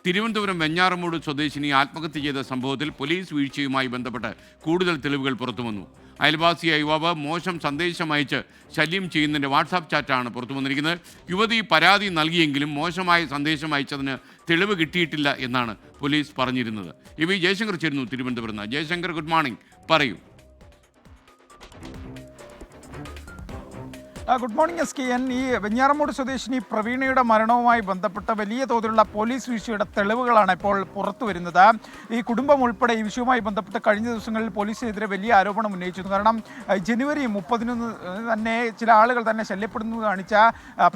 തിരുവനന്തപുരം വെഞ്ഞാറമൂട് സ്വദേശിനി ആത്മഹത്യ ചെയ്ത സംഭവത്തിൽ പോലീസ് വീഴ്ചയുമായി ബന്ധപ്പെട്ട് കൂടുതൽ തെളിവുകൾ പുറത്തുവന്നു. അയൽവാസിയായ യുവാവ് മോശം സന്ദേശം അയച്ച് ശല്യം ചെയ്യുന്നതിൻ്റെ വാട്സാപ്പ് ചാറ്റാണ് പുറത്തു വന്നിരിക്കുന്നത്. യുവതി പരാതി നൽകിയെങ്കിലും മോശമായ സന്ദേശം അയച്ചതിന് തെളിവ് കിട്ടിയിട്ടില്ല എന്നാണ് പോലീസ് പറഞ്ഞിരുന്നത്. വി ജയശങ്കർ ചേരുന്നു തിരുവനന്തപുരത്ത് നിന്ന്. ജയശങ്കർ, ഗുഡ് മോർണിംഗ്, പറയൂ. Good morning SKN. ഈ വെഞ്ഞാറമൂട് സ്വദേശിനി പ്രവീണയുടെ മരണവുമായി ബന്ധപ്പെട്ട വലിയ തോതിലുള്ള പോലീസ് വീഴ്ചയുടെ തെളിവുകളാണ് ഇപ്പോൾ പുറത്തു വരുന്നത്. ഈ കുടുംബം ഉൾപ്പെടെ ഈ വിഷയവുമായി ബന്ധപ്പെട്ട് കഴിഞ്ഞ ദിവസങ്ങളിൽ പോലീസിനെതിരെ വലിയ ആരോപണം ഉന്നയിച്ചിരുന്നു. കാരണം ജനുവരി 30 തന്നെ ചില ആളുകൾ തന്നെ ശല്യപ്പെടുന്നു കാണിച്ച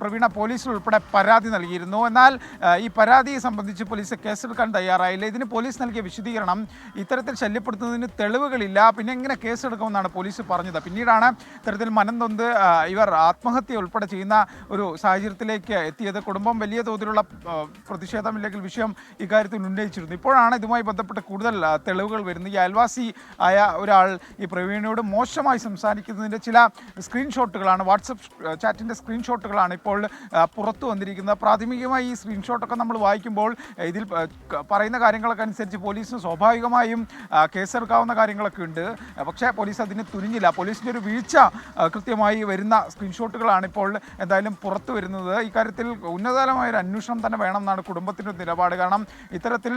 പ്രവീണ പോലീസിൽ ഉൾപ്പെടെ പരാതി നൽകിയിരുന്നു. എന്നാൽ ഈ പരാതിയെ സംബന്ധിച്ച് പോലീസ് കേസെടുക്കാൻ തയ്യാറായില്ല. ഇതിന് പോലീസ് നൽകിയ വിശദീകരണം ഇത്തരത്തിൽ ശല്യപ്പെടുത്തുന്നതിന് തെളിവുകളില്ല, പിന്നെ എങ്ങനെ കേസെടുക്കുമെന്നാണ് പോലീസ് പറഞ്ഞത്. പിന്നീടാണ് ഇത്തരത്തിൽ മനംനൊന്ത് ഇവർ ആത്മഹത്യ ഉൾപ്പെടെ ചെയ്യുന്ന ഒരു സാഹചര്യത്തിലേക്ക് എത്തിയത്. കുടുംബം വലിയ തോതിലുള്ള പ്രതിഷേധം ഇല്ലെങ്കിൽ വിഷയം ഇക്കാര്യത്തിൽ ഉന്നയിച്ചിരുന്നു. ഇപ്പോഴാണ് ഇതുമായി ബന്ധപ്പെട്ട് കൂടുതൽ തെളിവുകൾ വരുന്നത്. ഈ അയൽവാസി ആയ ഒരാൾ ഈ പ്രവീണയോട് മോശമായി സംസാരിക്കുന്നതിൻ്റെ ചില സ്ക്രീൻഷോട്ടുകളാണ്, വാട്സപ്പ് ചാറ്റിൻ്റെ സ്ക്രീൻഷോട്ടുകളാണ് ഇപ്പോൾ പുറത്തു വന്നിരിക്കുന്നത്. പ്രാഥമികമായി ഈ സ്ക്രീൻഷോട്ടൊക്കെ നമ്മൾ വായിക്കുമ്പോൾ ഇതിൽ പറയുന്ന കാര്യങ്ങളൊക്കെ അനുസരിച്ച് പോലീസിന് സ്വാഭാവികമായും കേസെടുക്കാവുന്ന കാര്യങ്ങളൊക്കെ ഉണ്ട്. പക്ഷേ പോലീസ് അതിന് തുനിഞ്ഞില്ല. പോലീസിൻ്റെ ഒരു വീഴ്ച കൃത്യമായി വരുന്ന സ്ക്രീൻഷോട്ടുകളാണ് ഇപ്പോൾ എന്തായാലും പുറത്തു വരുന്നത്. ഇക്കാര്യത്തിൽ ഉന്നതതലമായൊരു അന്വേഷണം തന്നെ വേണമെന്നാണ് കുടുംബത്തിൻ്റെ നിലപാട്. കാരണം ഇത്തരത്തിൽ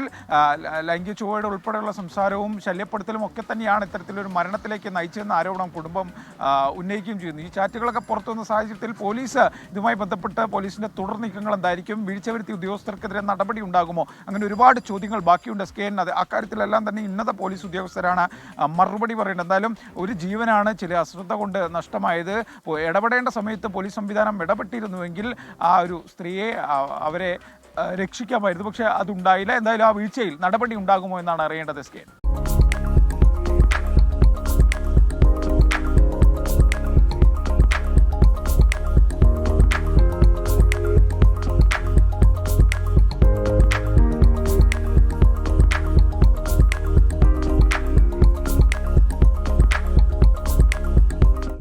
ലൈംഗിക ചുവട് ഉൾപ്പെടെയുള്ള സംസാരവും ശല്യപ്പെടുത്തലും ഒക്കെ തന്നെയാണ് ഇത്തരത്തിലൊരു മരണത്തിലേക്ക് നയിച്ചതെന്ന ആരോപണം കുടുംബം ഉന്നയിക്കുകയും ചെയ്യുന്നു. ഈ ചാറ്റുകളൊക്കെ പുറത്തു വന്ന സാഹചര്യത്തിൽ പോലീസ് ഇതുമായി ബന്ധപ്പെട്ട് പോലീസിൻ്റെ തുടർ നീക്കങ്ങൾ എന്തായിരിക്കും? വീഴ്ച വരുത്തിയ ഉദ്യോഗസ്ഥർക്കെതിരെ നടപടി ഉണ്ടാകുമോ? അങ്ങനെ ഒരുപാട് ചോദ്യങ്ങൾ ബാക്കിയുണ്ട് SKN. അക്കാര്യത്തിലെല്ലാം തന്നെ ഉന്നത പോലീസ് ഉദ്യോഗസ്ഥരാണ് മറുപടി പറയുന്നത്. എന്തായാലും ഒരു ജീവനാണ് ചില അശ്രദ്ധ കൊണ്ട് നഷ്ടമായത്. ഇടപെടേണ്ട സമയത്ത് പോലീസ് സംവിധാനം ഇടപെട്ടിരുന്നുവെങ്കിൽ ആ ഒരു സ്ത്രീയെ അവരെ രക്ഷിക്കാമായിരുന്നു. പക്ഷേ അതുണ്ടായില്ല. എന്തായാലും ആ വീഴ്ചയിൽ നടപടി ഉണ്ടാകുമോ എന്നാണ് അറിയേണ്ടത് SKN.